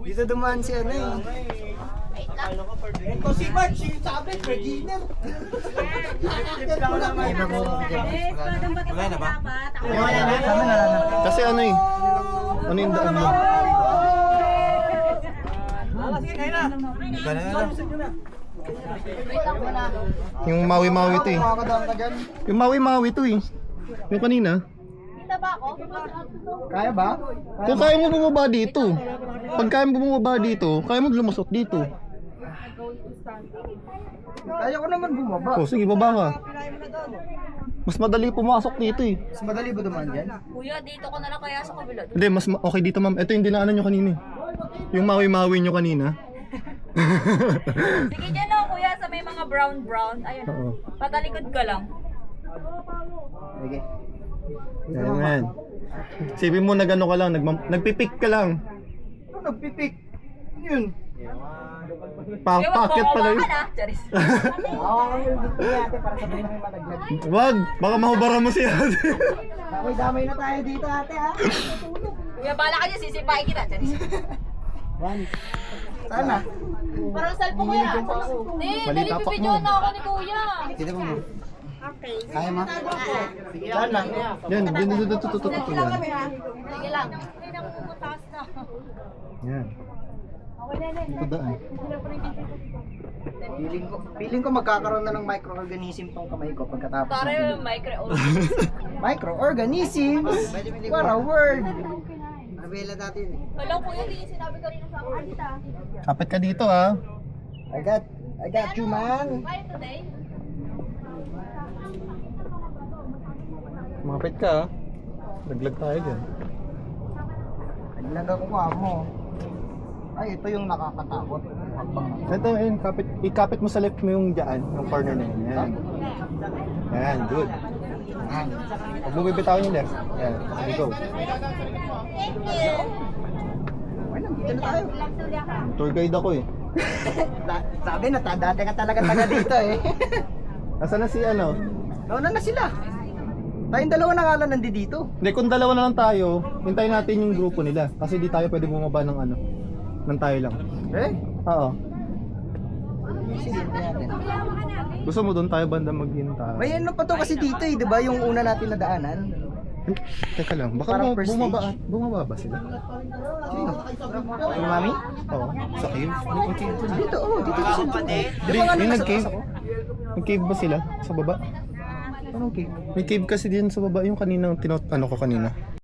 Dito dumaan si ano eh. Ito si Bart, si Sabit, beginner. Wala na ba? Kasi ano eh. Ano yung daan mo? Sige, kayo na. Yung mawi-mawi to eh. Makakadaan ka dyan. Yung mawi-mawi to eh. Yung kanina. Kita ba ako? Kaya ba? Kung kaya mo bumaba dito. Pag kaya mo bumaba dito, kaya mo lumusot dito. Kaya ko naman bumaba. O sige, baba ka. Mas madali pumasok dito eh. Mas madali ba dumaan dyan? Kuya, dito ko na lang kaya sa kabila. Hindi, mas okay dito ma'am. Ito yung dinaanan nyo kanina eh. Yung mawi-mawi nyo kanina. Sige dyan o kuya, sa may mga brown. Ayun. Oo. Patalikod ka lang. Sige. Ayan. Sipin mo nag-ano ka lang, nagpipik ka lang. Ano nagpipik? Yun. Pakit pala yun. Ka na, Charis. Hawakan mo yung dito ate para sabihin namin malaglag. Wag, baka mahubara mo siya. Damay-damay na tayo dito ate ha. Kuya, bala ka dyan, sisipain kita, Charis. Sana. Parang cellphone ko yan. Hindi, dali tapak bibidyo mo. na ako ni kuya. Dito mo. Kaya ma? Sana. Yan, dito. Sige lang. Hindi na pumutaas na. Yan. Ito daan. Feeling ko magkakaroon na ng microorganism tong kamay ko pagkatapos. Para ng video. yung microorganism. Microorganisms? What a word! Nabela natin eh. Hello kuya, hindi yung sinabi kanina sa akin. Dita. Kapit ka dito ha. I got you man. Bye today. Mapit ka ha. Laglag tayo dyan. Naglaga ko ka mo. Ay, ito yung nakakatakot. Ito yun, ikapit mo sa left mo yung dyan, yung corner na yun. Yan. Yan, good. Huwag mo bibitawan yung left. Yan, sige go. Ay, nandito na tayo. Tour guide ako eh. Sabi na, dati ka talaga taga dito eh. Nasaan na si ano? Nauna na sila. Tayong dalawa na nga lang nandito. Hindi, kung dalawa na lang tayo, hintayin natin yung grupo nila. Kasi di tayo pwede bumaba ng ano. Ng tayo lang. Eh? Oo. Sige natin. Gusto mo doon tayo banda maghintay? May ano pa to kasi dito eh, di ba? Yung una natin na daanan. Teka lang, baka Parang first bumaba ba sila? Sino? Yung mami? Oo, sa cave? Yung cave to. Dito, oh, dito sa Hindi, yung nag-cave. Nag-cave ba sila? Sa baba? Anong cave? May cave kasi din sa baba yung kaninang ano ko kanina.